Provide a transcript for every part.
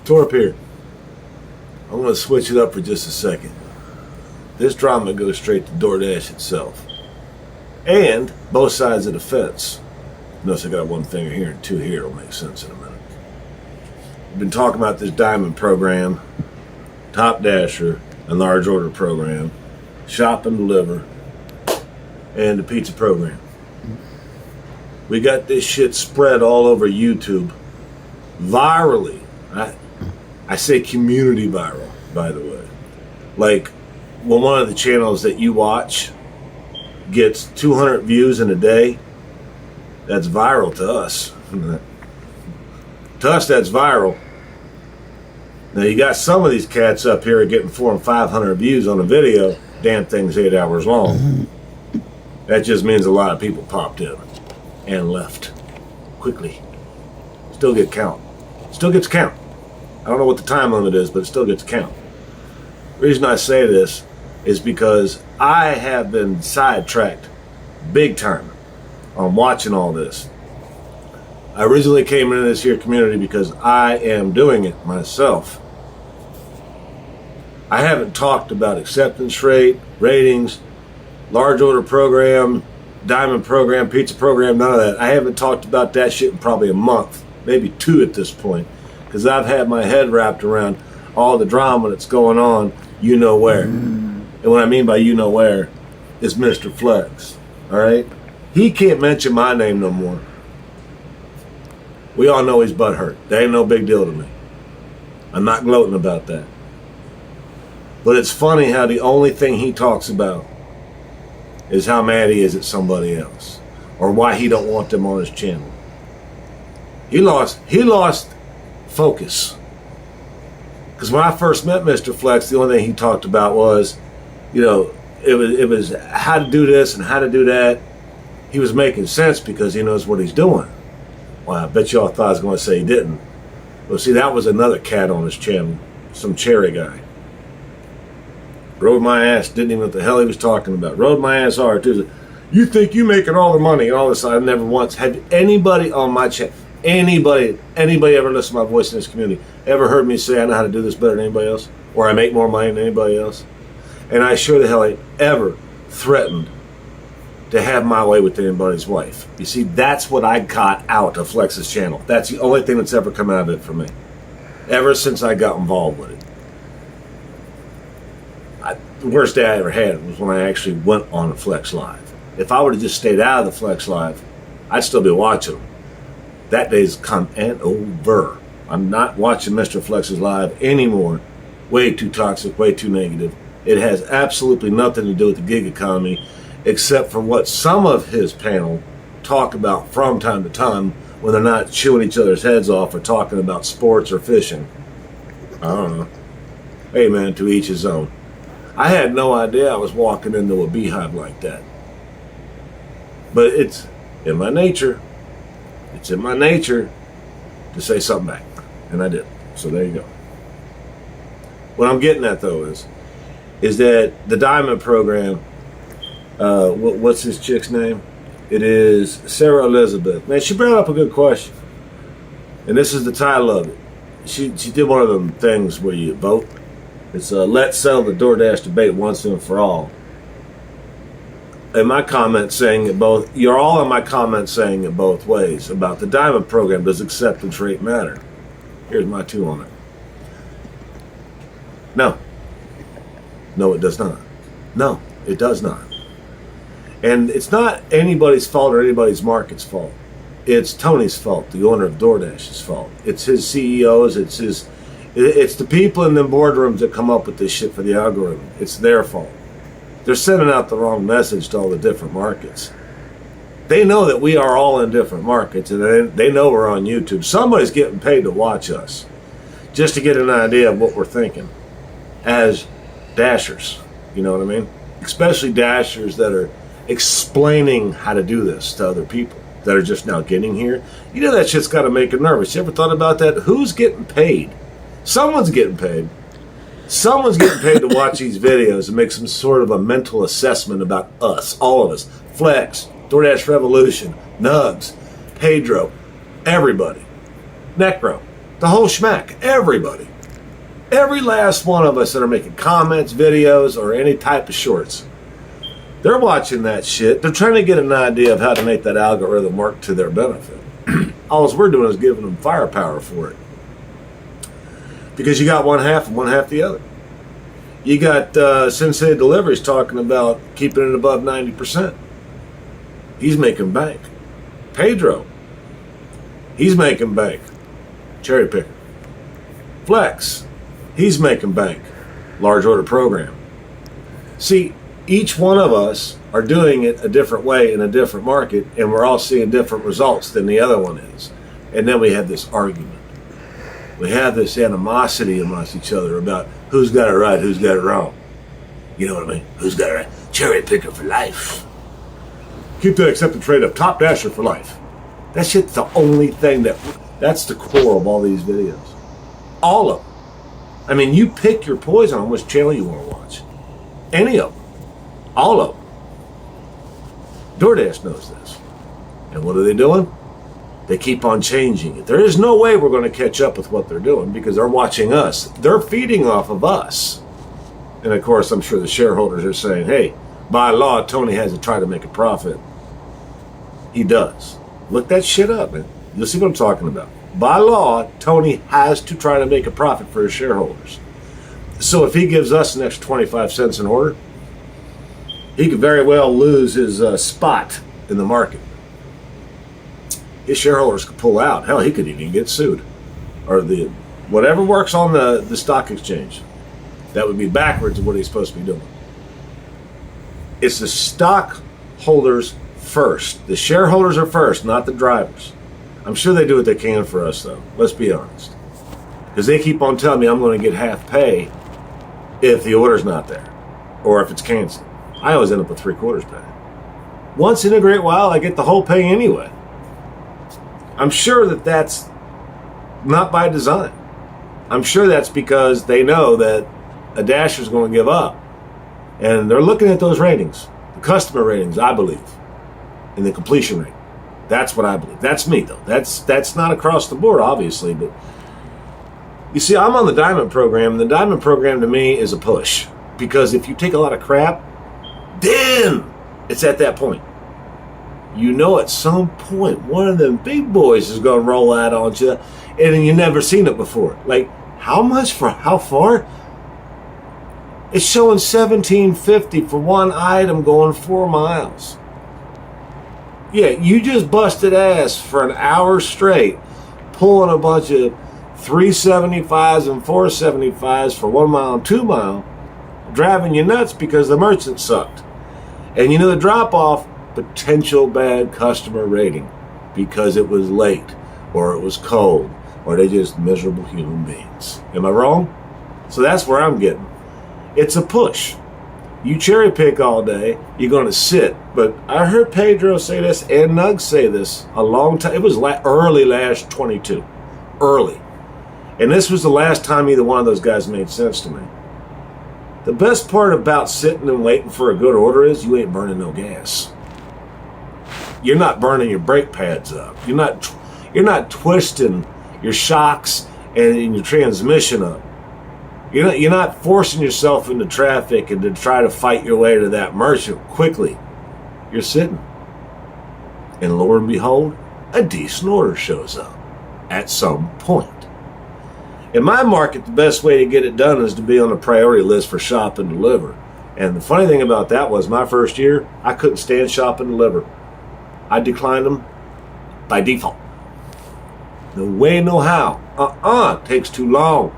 Torp here. I'm going to switch it up for just a second. This drama goes straight to DoorDash itself. And both sides of the fence. Notice I got one finger here and two here. It'll make sense in a minute. We've been talking about this diamond program, Top Dasher, and large order program, shop and deliver, and the pizza program. We got this shit spread all over YouTube, virally. I say community viral, by the way. Like, when one of the channels that you watch gets 200 views in a day, that's viral to us. To us, that's viral. Now, you got some of these cats up here getting 400 and 500 views on a video. Damn thing's 8 hours long. That just means a lot of people popped in and left quickly. Still get count. Still gets count. I don't know what the time limit is, but it still gets count. The reason I say this is because I have been sidetracked big time on watching all this. I originally came into this here community because I am doing it myself. I haven't talked about acceptance rate, ratings, large order program, diamond program, pizza program, none of that. I haven't talked about that shit in probably a month, maybe 2 at this point, because I've had my head wrapped around all the drama that's going on, you know where. And what I mean by you know where is Mr. Flex, all right? He can't mention my name no more. We all know he's butthurt. That ain't no big deal to me. I'm not gloating about that. But it's funny how the only thing he talks about is how mad he is at somebody else, or why he don't want them on his channel. He lost focus. Because when I first met Mr. Flex, the only thing he talked about was, you know, it was how to do this and how to do that. He was making sense because he knows what he's doing. Well, I bet y'all thought I was going to say he didn't. Well, see, that was another cat on his channel, some cherry guy. Rode my ass, didn't even know what the hell he was talking about. Rode my ass hard too. You think you making all the money and all this? I never once had anybody on my channel, anybody ever listen to my voice in this community, ever heard me say I know how to do this better than anybody else, or I make more money than anybody else. And I sure the hell ain't ever threatened to have my way with anybody's wife. You see, that's what I got out of Flex's channel. That's the only thing that's ever come out of it for me, ever since I got involved with it. The worst day I ever had was when I actually went on a Flex Live. If I would have just stayed out of the Flex Live, I'd still be watching them. That day's come and over. I'm not watching Mr. Flex's Live anymore. Way too toxic, way too negative. It has absolutely nothing to do with the gig economy, except for what some of his panel talk about from time to time when they're not chewing each other's heads off or talking about sports or fishing. I don't know. Hey man, to each his own. I had no idea I was walking into a beehive like that. But it's in my nature. It's in my nature to say something back. And I did. So there you go. What I'm getting at though is that the diamond program, what's this chick's name? It is Sarah Elizabeth. Man, she brought up a good question. And this is the title of it. She did one of them things where you vote. It's let's settle the DoorDash debate once and for all. In my comments saying it both, you're all in my comments saying it both ways about the diamond program. Does acceptance rate matter? Here's my 2 on it. No. No, it does not. No, it does not. And it's not anybody's fault or anybody's market's fault. It's Tony's fault, the owner of DoorDash's fault. It's his CEOs, it's the people in the boardrooms that come up with this shit for the algorithm. It's their fault. They're sending out the wrong message to all the different markets. They know that we are all in different markets, and they know we're on YouTube. Somebody's getting paid to watch us just to get an idea of what we're thinking as dashers. You know what I mean? Especially dashers that are explaining how to do this to other people that are just now getting here. You know that shit's got to make them nervous. You ever thought about that? Who's getting paid? Someone's getting paid. Someone's getting paid to watch these videos and make some sort of a mental assessment about us, all of us. Flex, DoorDash Revolution, Nugs, Pedro, everybody. Necro. The whole schmack. Everybody. Every last one of us that are making comments, videos, or any type of shorts. They're watching that shit. They're trying to get an idea of how to make that algorithm work to their benefit. All we're doing is giving them firepower for it. Because you got one half and one half the other. You got Sensei Deliveries talking about keeping it above 90%. He's making bank. Pedro, he's making bank. Cherry picker. Flex, he's making bank. Large order program. See, each one of us are doing it a different way in a different market, and we're all seeing different results than the other one is. And then we have this argument. We have this animosity amongst each other about who's got it right, who's got it wrong. You know what I mean? Who's got it right? Cherry picker for life. Keep that accepted trade up. Top dasher for life. That shit's the only thing that's the core of all these videos. All of them. I mean, you pick your poison on which channel you want to watch. Any of them. All of them. DoorDash knows this. And what are they doing? They keep on changing it. There is no way we're going to catch up with what they're doing because they're watching us. They're feeding off of us. And of course, I'm sure the shareholders are saying, hey, by law, Tony has to try to make a profit. He does. Look that shit up, man. You'll see what I'm talking about. By law, Tony has to try to make a profit for his shareholders. So if he gives us an extra 25 cents an order, he could very well lose his spot in the market. His shareholders could pull out. Hell, he could even get sued. Or whatever works on the stock exchange. That would be backwards of what he's supposed to be doing. It's the stockholders first. The shareholders are first, not the drivers. I'm sure they do what they can for us, though. Let's be honest. Because they keep on telling me I'm going to get half pay if the order's not there. Or if it's canceled. I always end up with 3/4 pay. Once in a great while, I get the whole pay anyway. I'm sure that that's not by design. I'm sure that's because they know that a dasher's going to give up. And they're looking at those ratings. The customer ratings, I believe. And the completion rate. That's what I believe. That's me, though. That's not across the board, obviously. But you see, I'm on the Diamond program. And the Diamond program to me is a push. Because if you take a lot of crap, then it's at that point. You know at some point one of them big boys is going to roll out on you and you've never seen it before. Like, how much for how far? It's showing $17.50 for one item going 4 miles. Yeah, you just busted ass for an hour straight pulling a bunch of 375s and 475s for 1 mile and 2 mile, driving you nuts because the merchant sucked. And you know the drop off, potential bad customer rating because it was late or it was cold or they're just miserable human beings. Am I wrong? So that's where I'm getting. It's a push. You cherry pick all day, you're going to sit. But I heard Pedro say this and Nug say this a long time. It was early last 22. Early. And this was the last time either one of those guys made sense to me. The best part about sitting and waiting for a good order is you ain't burning no gas. You're not burning your brake pads up. You're not twisting your shocks and your transmission up. You're not forcing yourself into traffic and to try to fight your way to that merchant quickly. You're sitting. And lo and behold, a decent order shows up at some point. In my market, the best way to get it done is to be on the priority list for shop and deliver. And the funny thing about that was my first year, I couldn't stand shop and deliver. I declined them by default. No way, no how. Takes too long.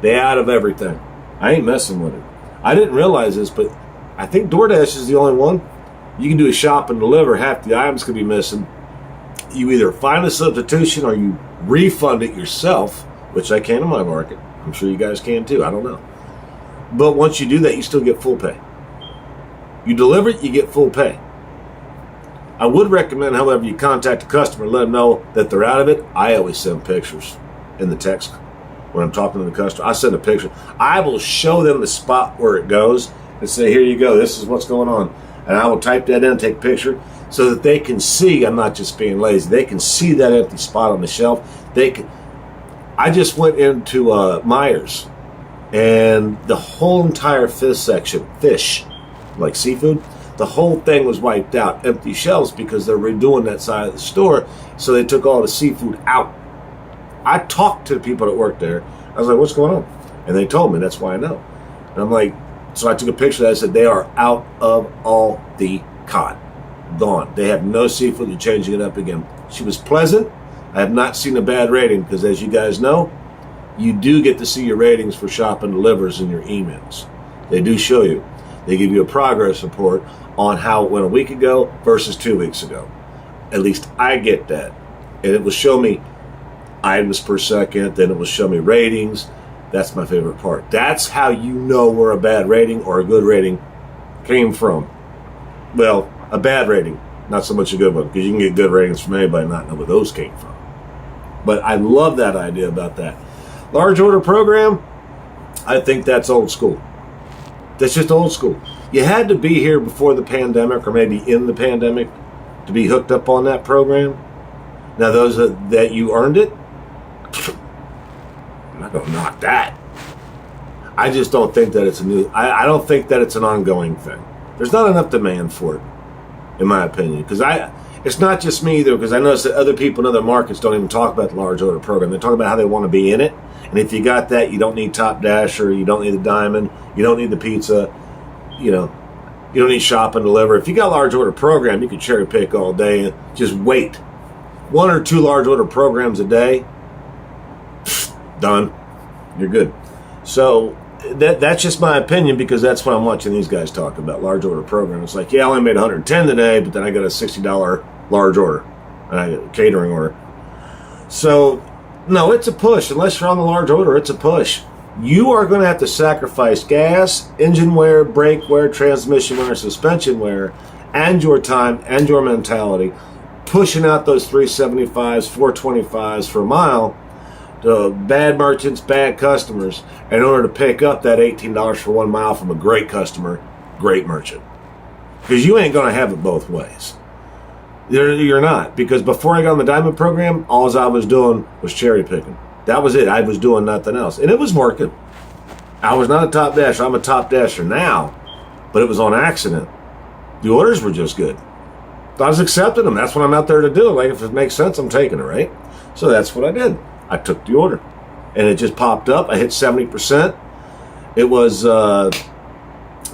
They out of everything. I ain't messing with it. I didn't realize this, but I think DoorDash is the only one. You can do a shop and deliver. Half the items could be missing. You either find a substitution or you refund it yourself, which I can in my market. I'm sure you guys can too. I don't know. But once you do that, you still get full pay. You deliver it, you get full pay. I would recommend, however, you contact the customer, let them know that they're out of it. I always send pictures in the text when I'm talking to the customer. I send a picture. I will show them the spot where it goes and say, here you go, this is what's going on. And I will type that in and take a picture so that they can see I'm not just being lazy. They can see that empty spot on the shelf. I just went into Myers, and the whole entire fish, like seafood, the whole thing was wiped out, empty shelves, because they're redoing that side of the store, so they took all the seafood out. I talked to the people that worked there. I was like, what's going on? And they told me. That's why I know. And I'm like, so I took a picture of that. I said, they are out of all the cod. Gone. They have no seafood. They're changing it up again. She was pleasant. I have not seen a bad rating, because as you guys know, you do get to see your ratings for Shop and Delivers in your emails. They do show you. They give you a progress report on how it went a week ago versus 2 weeks ago. At least I get that. And it will show me items per second, then it will show me ratings. That's my favorite part. That's how you know where a bad rating or a good rating came from. Well, a bad rating, not so much a good one, because you can get good ratings from anybody and not know where those came from. But I love that idea about that. Large order program, I think that's old school. That's just old school. You had to be here before the pandemic, or maybe in the pandemic, to be hooked up on that program. Now, those that you earned it, I'm not going to knock that. I just don't think that it's I don't think that it's an ongoing thing. There's not enough demand for it, in my opinion. Because it's not just me either, because I notice that other people in other markets don't even talk about the large order program. They talk about how they want to be in it. And if you got that, you don't need Top Dasher, you don't need the Diamond, you don't need the pizza, you don't need Shop and Deliver. If you got a large order program, you can cherry pick all day and just wait. 1 or 2 large order programs a day, done. You're good. So that's just my opinion, because that's what I'm watching these guys talk about, large order program. It's like, yeah, I only made 110 today, but then I got a $60 large order, and I got a catering order. So, no, it's a push. Unless you're on the large order, it's a push. You are going to have to sacrifice gas, engine wear, brake wear, transmission wear, suspension wear, and your time and your mentality, pushing out those 375s, 425s for a mile to bad merchants, bad customers, in order to pick up that $18 for 1 mile from a great customer, great merchant. Because you ain't going to have it both ways. You're not. Because before I got on the Diamond program, all I was doing was cherry picking. That was it. I was doing nothing else. And it was working. I was not a top dasher. I'm a top dasher now. But it was on accident. The orders were just good. I was accepting them. That's what I'm out there to do. Like, if it makes sense, I'm taking it, right? So that's what I did. I took the order. And it just popped up. I hit 70%. It was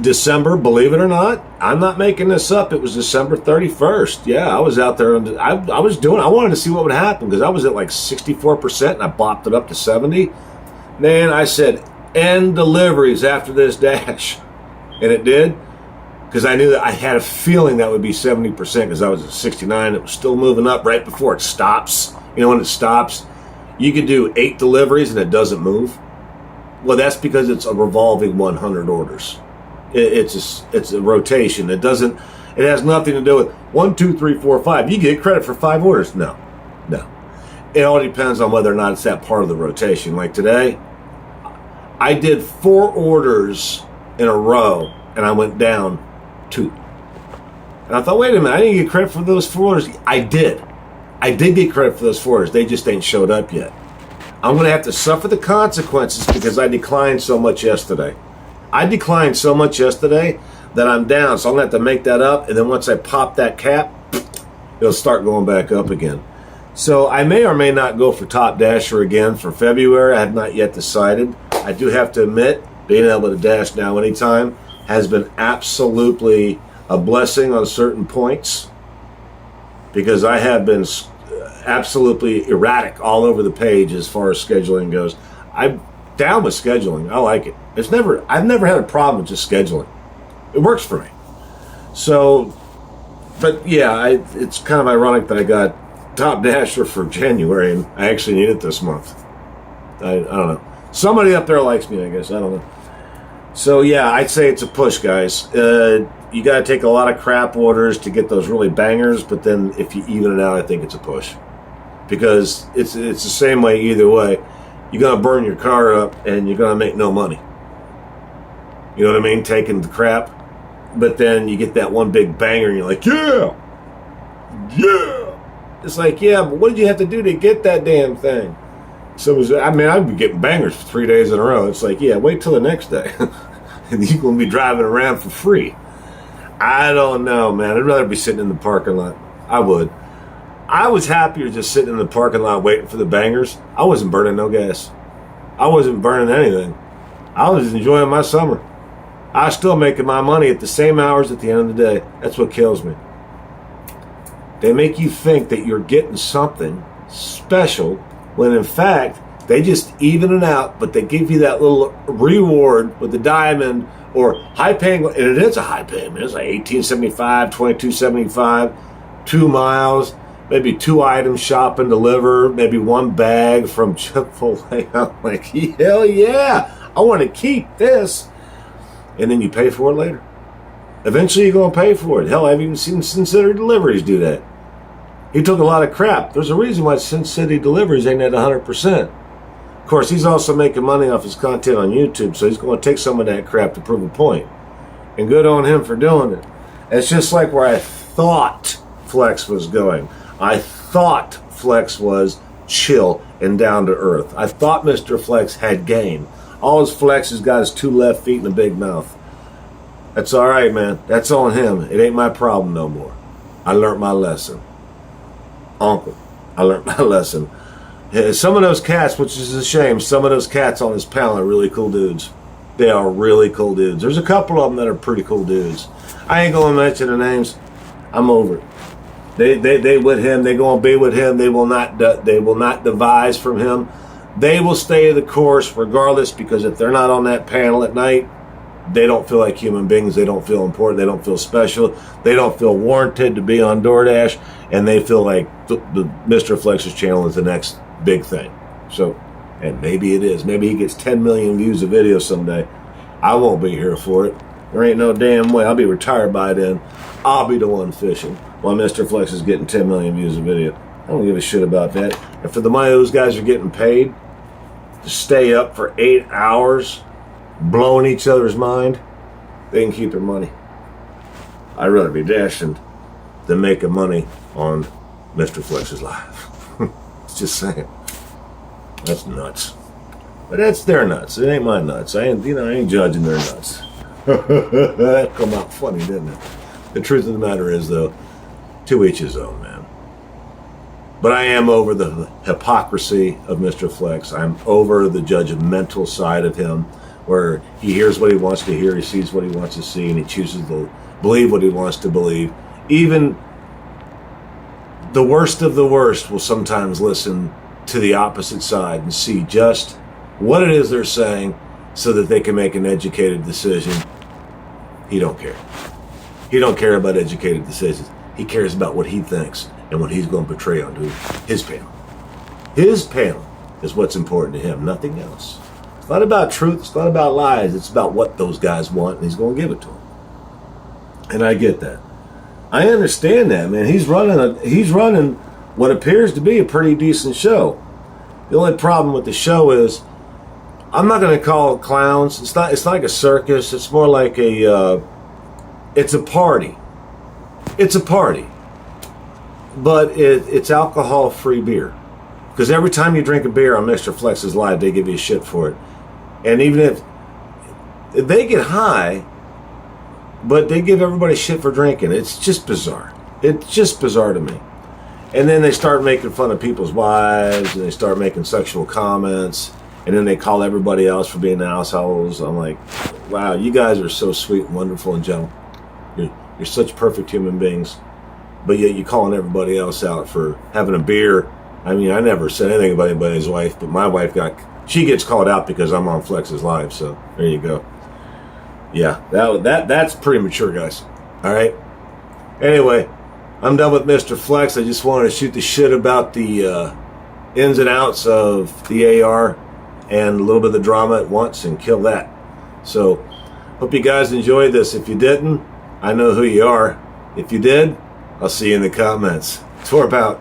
December, believe it or not. I'm not making this up. It was December 31st. Yeah, I was out there. I wanted to see what would happen, because I was at like 64% and I bopped it up to 70. Man, I said, end deliveries after this dash. And it did. Because I knew that I had a feeling that would be 70%, because I was at 69. It was still moving up right before it stops. You know, when it stops, you could do 8 deliveries and it doesn't move. Well, that's because it's a revolving 100 orders. It's a rotation. It has nothing to do with 1, 2, 3, 4, 5. You get credit for 5 orders. No. It all depends on whether or not it's that part of the rotation. Like today, I did 4 orders in a row and I went down 2. And I thought, wait a minute, I didn't get credit for those 4 orders. I did get credit for those 4 orders. They just ain't showed up yet. I'm going to have to suffer the consequences, because I declined so much yesterday. That I'm down, so I'm going to have to make that up. And then once I pop that cap, it'll start going back up again. So I may or may not go for Top Dasher again for February. I have not yet decided. I do have to admit, being able to dash now anytime has been absolutely a blessing on certain points, because I have been absolutely erratic all over the page as far as scheduling goes. I'm down with scheduling. I like it. I've never had a problem with just scheduling. It works for me. So, but yeah, it's kind of ironic that I got Top Dasher for January and I actually need it this month. I don't know. Somebody up there likes me, I guess. I don't know. So yeah, I'd say it's a push, guys. You got to take a lot of crap orders to get those really bangers, but then if you even it out, I think it's a push. Because it's the same way either way. You're going to burn your car up and you're going to make no money. You know what I mean? Taking the crap. But then you get that one big banger and you're like, yeah! It's like, yeah, but what did you have to do to get that damn thing? So I mean, I'd be getting bangers for 3 days in a row. It's like, yeah, wait till the next day. And you're going to be driving around for free. I don't know, man. I'd rather be sitting in the parking lot. I would. I was happier just sitting in the parking lot waiting for the bangers. I wasn't burning no gas. I wasn't burning anything. I was enjoying my summer. I was still making my money at the same hours at the end of the day. That's what kills me. They make you think that you're getting something special when in fact they just even it out, but they give you that little reward with the diamond or high paying, and it is a high payment. It's like $18.75, $22.75, 2 miles, maybe 2 items shop and deliver, maybe 1 bag from Chick-fil-A. I'm like, hell yeah, I want to keep this. And then you pay for it later. Eventually you're going to pay for it. Hell, I've even seen Sin City Deliveries do that. He took a lot of crap. There's a reason why Sin City Deliveries ain't at 100%. Of course, he's also making money off his content on YouTube, so he's going to take some of that crap to prove a point. And good on him for doing it. It's just like where I thought Flex was going. I thought Flex was chill and down to earth. I thought Mr. Flex had game. All his Flex has got his 2 left feet and a big mouth. That's all right, man. That's on him. It ain't my problem no more. I learned my lesson. Uncle, I learned my lesson. Some of those cats, which is a shame, some of those cats on this panel are really cool dudes. They are really cool dudes. There's a couple of them that are pretty cool dudes. I ain't going to mention the names. I'm over it. They with him. They going to be with him. They will not devise from him. They will stay the course regardless, because if they're not on that panel at night, they don't feel like human beings. They don't feel important. They don't feel special. They don't feel warranted to be on DoorDash, and they feel like the Mr. Flex's channel is the next big thing. So, and maybe it is. Maybe he gets 10 million views a video someday. I won't be here for it. There ain't no damn way. I'll be retired by then. I'll be the one fishing while Mr. Flex is getting 10 million views a video. I don't give a shit about that. And for the money those guys are getting paid to stay up for 8 hours blowing each other's mind, they can keep their money. I'd rather be dashing than making money on Mr. Flex's live. It's just saying. That's nuts. But that's their nuts. It ain't my nuts. I ain't judging their nuts. That come out funny, didn't it? The truth of the matter is, though, to each his own, man. But I am over the hypocrisy of Mr. Flex. I'm over the judgmental side of him, where he hears what he wants to hear, he sees what he wants to see, and he chooses to believe what he wants to believe. Even the worst of the worst will sometimes listen to the opposite side and see just what it is they're saying so that they can make an educated decision. He don't care. He don't care about educated decisions. He cares about what he thinks and what he's going to portray onto his panel. His panel is what's important to him, nothing else. It's not about truth, it's not about lies, it's about what those guys want, and he's going to give it to them. And I get that. I understand that, man. He's running what appears to be a pretty decent show. The only problem with the show is, I'm not going to call it clowns. It's like a circus. It's more like it's a party. It's a party. But it's alcohol-free beer. Because every time you drink a beer on Mr. Flex's Live, they give you shit for it. And even if they get high, but they give everybody shit for drinking. It's just bizarre. It's just bizarre to me. And then they start making fun of people's wives, and they start making sexual comments, and then they call everybody else for being assholes. I'm like, wow, you guys are so sweet and wonderful and gentle. You're such perfect human beings. But yet you're calling everybody else out for having a beer. I mean, I never said anything about anybody's wife, but my wife she gets called out because I'm on Flex's Live, so there you go. Yeah, that's pretty mature, guys. All right? Anyway, I'm done with Mr. Flex. I just wanted to shoot the shit about the ins and outs of the AR and a little bit of the drama at once and kill that. So, hope you guys enjoyed this. If you didn't, I know who you are. If you did, I'll see you in the comments. TORP out.